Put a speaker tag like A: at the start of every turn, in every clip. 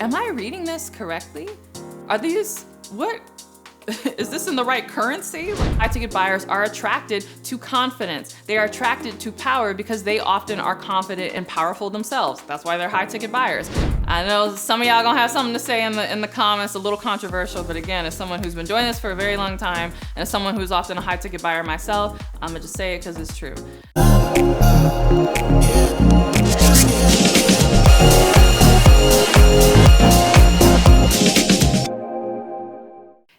A: am I reading this correctly? What? Is this in the right currency? High ticket buyers are attracted to confidence. They are attracted to power because they often are confident and powerful themselves. That's why they're high ticket buyers. I know some of y'all gonna have something to say in the comments, a little controversial, but again, as someone who's been doing this for a very long time, and as someone who's often a high ticket buyer myself, I'm gonna just say it because it's true.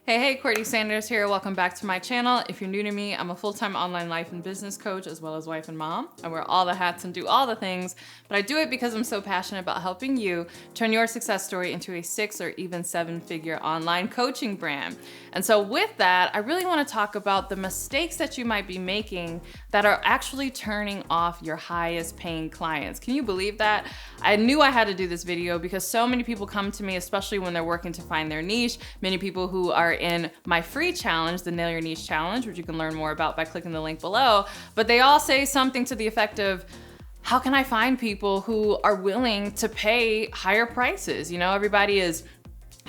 A: Hey, Courtney Sanders here. Welcome back to my channel. If you're new to me, I'm a full-time online life and business coach as well as wife and mom. I wear all the hats and do all the things, but I do it because I'm so passionate about helping you turn your success story into a 6 or even 7-figure online coaching brand. And so with that, I really want to talk about the mistakes that you might be making that are actually turning off your highest paying clients. Can you believe that? I knew I had to do this video because so many people come to me, especially when they're working to find their niche. Many people who are in my free challenge, the Nail Your Niche Challenge, which you can learn more about by clicking the link below, but they all say something to the effect of, how can I find people who are willing to pay higher prices? You know, everybody is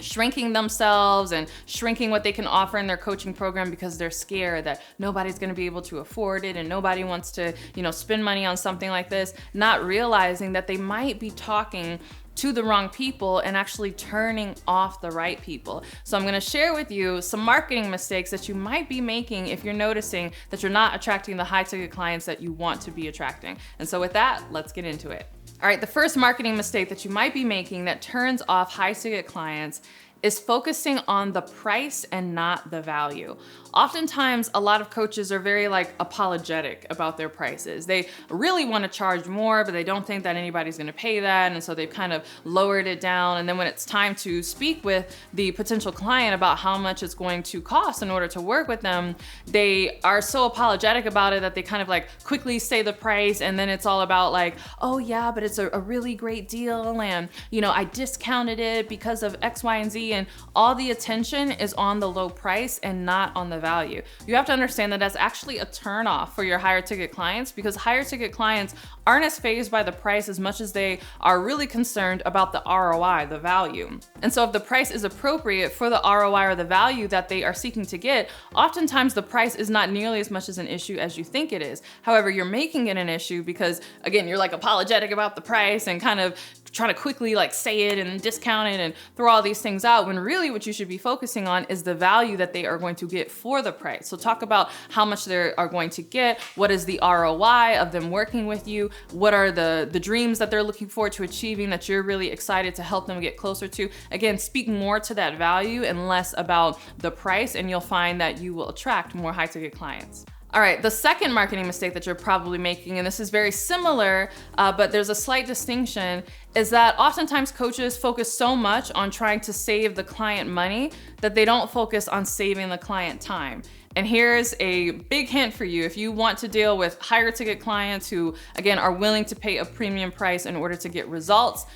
A: shrinking themselves and shrinking what they can offer in their coaching program because they're scared that nobody's going to be able to afford it and nobody wants to, spend money on something like this, not realizing that they might be talking to the wrong people and actually turning off the right people. So I'm gonna share with you some marketing mistakes that you might be making if you're noticing that you're not attracting the high ticket clients that you want to be attracting. And so with that, let's get into it. All right, the first marketing mistake that you might be making that turns off high ticket clients is focusing on the price and not the value. Oftentimes, a lot of coaches are very apologetic about their prices. They really want to charge more, but they don't think that anybody's going to pay that. And so they've kind of lowered it down. And then when it's time to speak with the potential client about how much it's going to cost in order to work with them, they are so apologetic about it that they kind of quickly say the price. And then it's all about oh yeah, but it's a really great deal. And I discounted it because of X, Y, and Z. And all the attention is on the low price and not on the value. You have to understand that that's actually a turnoff for your higher ticket clients because higher ticket clients aren't as fazed by the price as much as they are really concerned about the ROI, the value. And so if the price is appropriate for the ROI or the value that they are seeking to get, oftentimes the price is not nearly as much as an issue as you think it is. However, you're making it an issue because again, you're apologetic about the price and kind of trying to quickly say it and discount it and throw all these things out when really what you should be focusing on is the value that they are going to get for the price. So talk about how much they are going to get, what is the ROI of them working with you, what are the dreams that they're looking forward to achieving that you're really excited to help them get closer to. Again, speak more to that value and less about the price, and you'll find that you will attract more high ticket clients. All right, the second marketing mistake that you're probably making, and this is very similar, but there's a slight distinction, is that oftentimes coaches focus so much on trying to save the client money that they don't focus on saving the client time. And here's a big hint for you. If you want to deal with higher ticket clients who, again, are willing to pay a premium price in order to get results,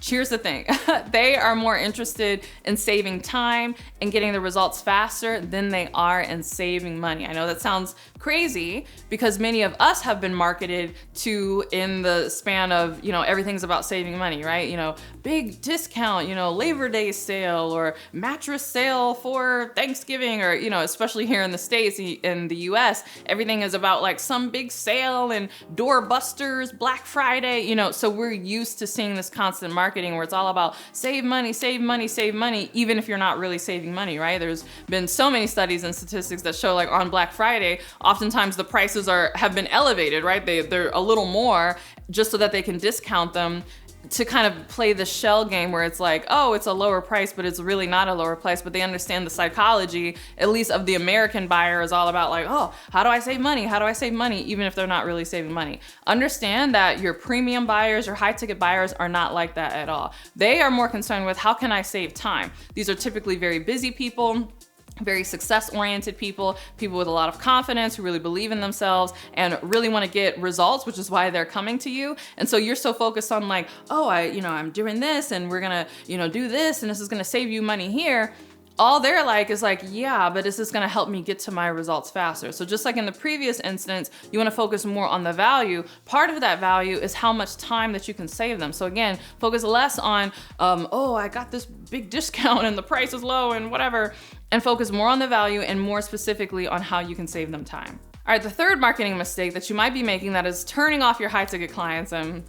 A: here's the thing, they are more interested in saving time and getting the results faster than they are in saving money. I know that sounds crazy because many of us have been marketed to in the span of, everything's about saving money, right? Big discount, Labor Day sale or mattress sale for Thanksgiving or, especially here in the States, in the US, everything is about some big sale and doorbusters, Black Friday, so we're used to seeing this constant marketing where it's all about save money, save money, save money, even if you're not really saving money, right? There's been so many studies and statistics that show on Black Friday, oftentimes the prices have been elevated, right? They're a little more just so that they can discount them to kind of play the shell game where it's oh, it's a lower price, but it's really not a lower price. But they understand the psychology, at least of the American buyer, is all about oh, how do I save money? How do I save money? Even if they're not really saving money. Understand that your premium buyers, your high ticket buyers are not like that at all. They are more concerned with how can I save time? These are typically very busy people, very success-oriented people with a lot of confidence, who really believe in themselves and really want to get results, which is why they're coming to you. And so you're so focused on oh, I'm doing this and we're gonna, do this and this is gonna save you money here. all they're like is like, yeah, but is this gonna help me get to my results faster? So just like in the previous instance, you wanna focus more on the value. Part of that value is how much time that you can save them. So again, focus less on, oh, I got this big discount and the price is low and whatever, and focus more on the value and more specifically on how you can save them time. All right, the third marketing mistake that you might be making that is turning off your high ticket clients, and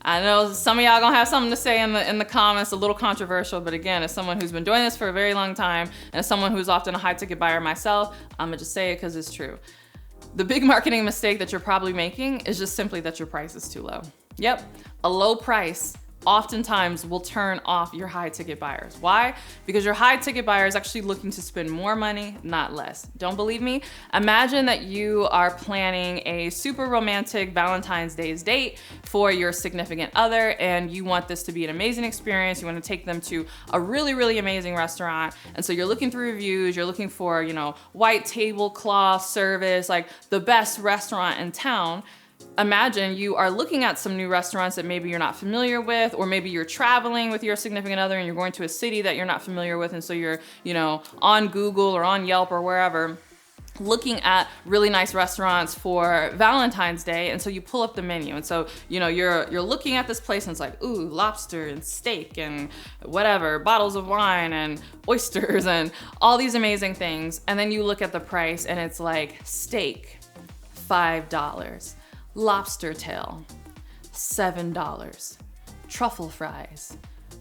A: I know some of y'all gonna have something to say in the comments, a little controversial, but again, as someone who's been doing this for a very long time, and as someone who's often a high ticket buyer myself, I'm gonna just say it because it's true. The big marketing mistake that you're probably making is just simply that your price is too low. Yep, a low price oftentimes will turn off your high ticket buyers. Why? Because your high ticket buyer is actually looking to spend more money, not less. Don't believe me? Imagine that you are planning a super romantic Valentine's Day's date for your significant other, and you want this to be an amazing experience. You want to take them to a really, really amazing restaurant. And so you're looking through reviews, you're looking for, white tablecloth service, like the best restaurant in town. Imagine you are looking at some new restaurants that maybe you're not familiar with, or maybe you're traveling with your significant other and you're going to a city that you're not familiar with. And so you're, on Google or on Yelp or wherever, looking at really nice restaurants for Valentine's Day. And so you pull up the menu. And so, you're looking at this place and it's like, ooh, lobster and steak and whatever, bottles of wine and oysters and all these amazing things. And then you look at the price and it's like steak, $5. Lobster tail, $7. Truffle fries,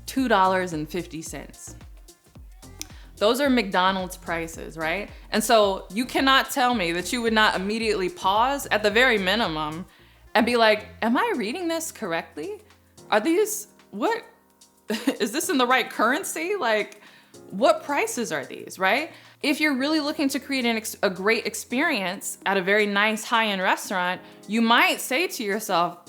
A: $2.50. Those are McDonald's prices, right? And so you cannot tell me that you would not immediately pause at the very minimum and be like, am I reading this correctly? Is this in the right currency? Like, what prices are these, right? If you're really looking to create a great experience at a very nice high-end restaurant, you might say to yourself,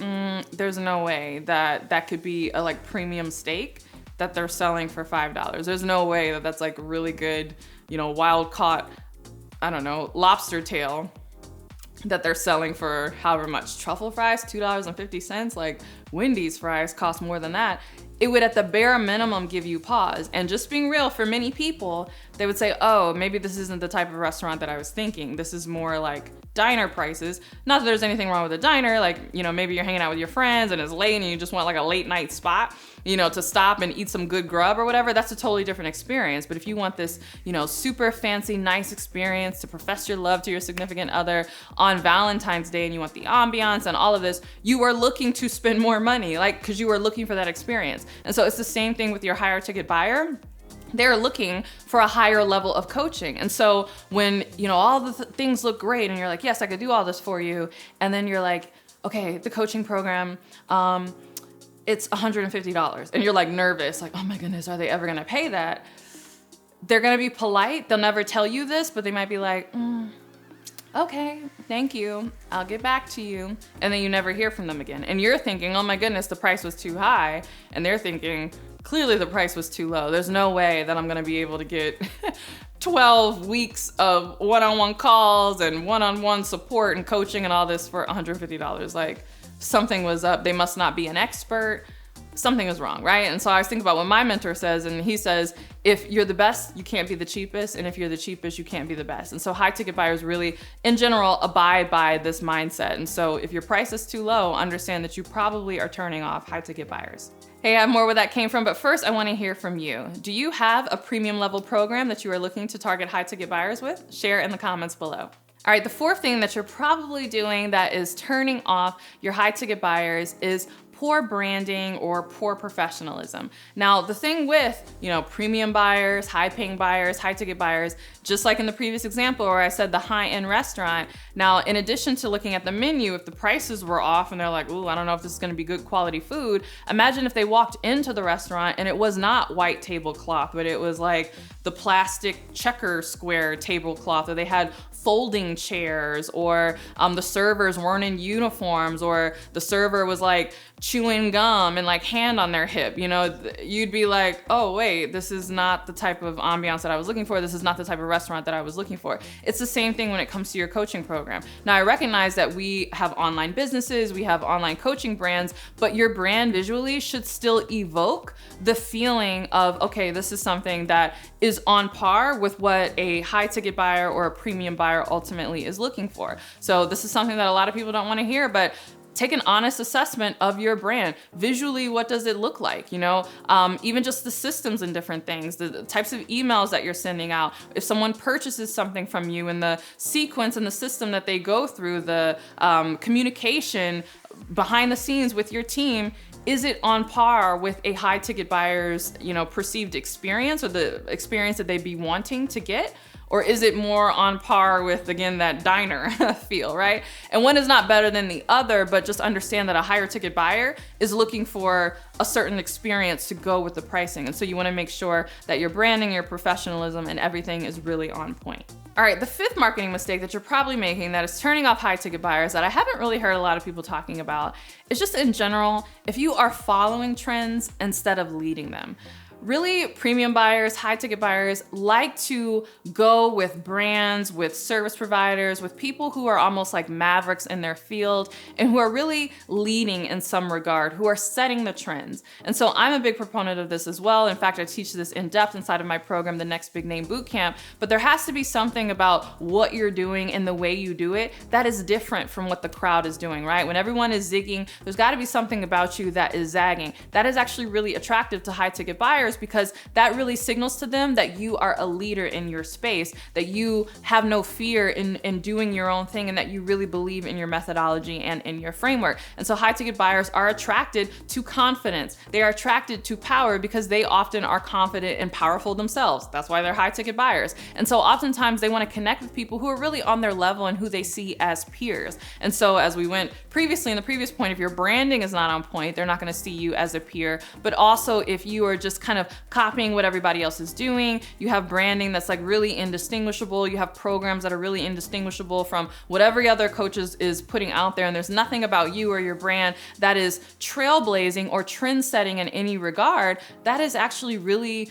A: there's no way that could be a premium steak that they're selling for $5. There's no way that that's really good, wild caught, lobster tail that they're selling for however much. Truffle fries, $2.50. Like Wendy's fries cost more than that. It would at the bare minimum give you pause. And just being real, for many people, they would say, oh, maybe this isn't the type of restaurant that I was thinking. This is more like diner prices. Not that there's anything wrong with a diner. Maybe you're hanging out with your friends and it's late and you just want a late night spot, to stop and eat some good grub or whatever. That's a totally different experience. But if you want this, super fancy, nice experience to profess your love to your significant other on Valentine's Day, and you want the ambiance and all of this, you are looking to spend more money, because you are looking for that experience. And so it's the same thing with your higher ticket buyer. They're looking for a higher level of coaching. And so when, all the things look great and you're like, yes, I could do all this for you. And then you're like, okay, the coaching program, it's $150. And you're nervous, oh my goodness, are they ever gonna pay that? They're gonna be polite. They'll never tell you this, but they might be like, okay, thank you. I'll get back to you. And then you never hear from them again. And you're thinking, oh my goodness, the price was too high. And they're thinking, clearly the price was too low. There's no way that I'm gonna be able to get 12 weeks of one-on-one calls and one-on-one support and coaching and all this for $150. Something was up. They must not be an expert. Something is wrong, right? And so I was thinking about what my mentor says, and he says, if you're the best, you can't be the cheapest, and if you're the cheapest, you can't be the best. And so high ticket buyers really, in general, abide by this mindset. And so if your price is too low, understand that you probably are turning off high ticket buyers. Hey, I have more where that came from, but first I want to hear from you. Do you have a premium level program that you are looking to target high ticket buyers with? Share in the comments below. All right, the fourth thing that you're probably doing that is turning off your high ticket buyers is poor branding or poor professionalism. Now, the thing with, premium buyers, high paying buyers, high ticket buyers, just like in the previous example where I said the high-end restaurant, now, in addition to looking at the menu, if the prices were off and they're like, ooh, I don't know if this is gonna be good quality food, imagine if they walked into the restaurant and it was not white tablecloth, but it was the plastic checker square tablecloth, or they had folding chairs, or the servers weren't in uniforms, or the server was like chewing gum and like hand on their hip, you know, you'd be like, oh wait, this is not the type of ambiance that I was looking for. This is not the type of restaurant that I was looking for. It's the same thing when it comes to your coaching program. Now, I recognize that we have online businesses, we have online coaching brands, but your brand visually should still evoke the feeling of, okay, this is something that is on par with what a high ticket buyer or a premium buyer ultimately is looking for. So this is something that a lot of people don't want to hear, but take an honest assessment of your brand. Visually, what does it look like? You know, even just the systems and different things, the types of emails that you're sending out. If someone purchases something from you, and the sequence and the system that they go through, the communication behind the scenes with your team, is it on par with a high ticket buyer's, you know, perceived experience, or the experience that they'd be wanting to get? Or is it more on par with, again, that diner feel, right? And one is not better than the other, but just understand that a higher ticket buyer is looking for a certain experience to go with the pricing. And so you wanna make sure that your branding, your professionalism, and everything is really on point. All right, the fifth marketing mistake that you're probably making that is turning off high ticket buyers that I haven't really heard a lot of people talking about is just in general, if you are following trends instead of leading them. Really, premium buyers, high ticket buyers like to go with brands, with service providers, with people who are almost like mavericks in their field and who are really leading in some regard, who are setting the trends. And so I'm a big proponent of this as well. In fact, I teach this in depth inside of my program, the Next Big Name Bootcamp. But there has to be something about what you're doing and the way you do it that is different from what the crowd is doing, right? When everyone is zigging, there's got to be something about you that is zagging. That is actually really attractive to high ticket buyers, because that really signals to them that you are a leader in your space, that you have no fear in doing your own thing, and that you really believe in your methodology and in your framework. And so high ticket buyers are attracted to confidence. They are attracted to power because they often are confident and powerful themselves. That's why they're high ticket buyers. And so oftentimes they want to connect with people who are really on their level and who they see as peers. And so as we went previously in the previous point, if your branding is not on point, they're not going to see you as a peer. But also if you are just kind of copying what everybody else is doing, you have branding that's like really indistinguishable, you have programs that are really indistinguishable from what every other coach is putting out there, and there's nothing about you or your brand that is trailblazing or trend setting in any regard, that is actually really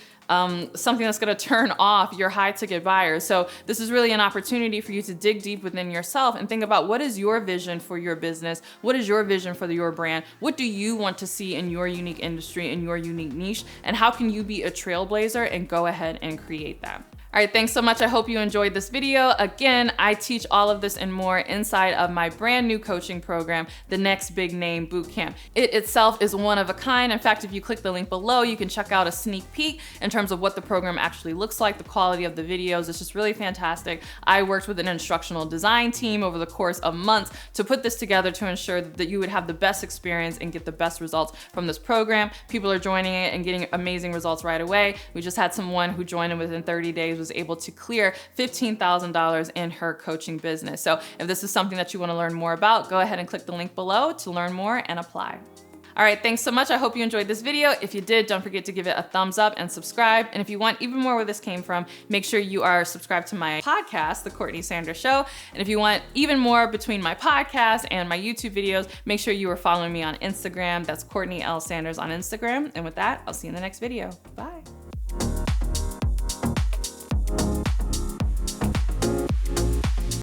A: something that's gonna turn off your high ticket buyers. So this is really an opportunity for you to dig deep within yourself and think about, what is your vision for your business? What is your vision for your brand? What do you want to see in your unique industry, in your unique niche? And how can you be a trailblazer and go ahead and create that? All right, thanks so much. I hope you enjoyed this video. Again, I teach all of this and more inside of my brand new coaching program, the Next Big Name Bootcamp. It itself is one of a kind. In fact, if you click the link below, you can check out a sneak peek in terms of what the program actually looks like, the quality of the videos. It's just really fantastic. I worked with an instructional design team over the course of months to put this together to ensure that you would have the best experience and get the best results from this program. People are joining it and getting amazing results right away. We just had someone who joined in within 30 days was able to clear $15,000 in her coaching business. So if this is something that you want to learn more about, go ahead and click the link below to learn more and apply. All right, thanks so much. I hope you enjoyed this video. If you did, don't forget to give it a thumbs up and subscribe. And if you want even more where this came from, make sure you are subscribed to my podcast, The Courtney Sanders Show. And if you want even more between my podcast and my YouTube videos, make sure you are following me on Instagram. That's CourtneyLSanders on Instagram. And with that, I'll see you in the next video. Bye.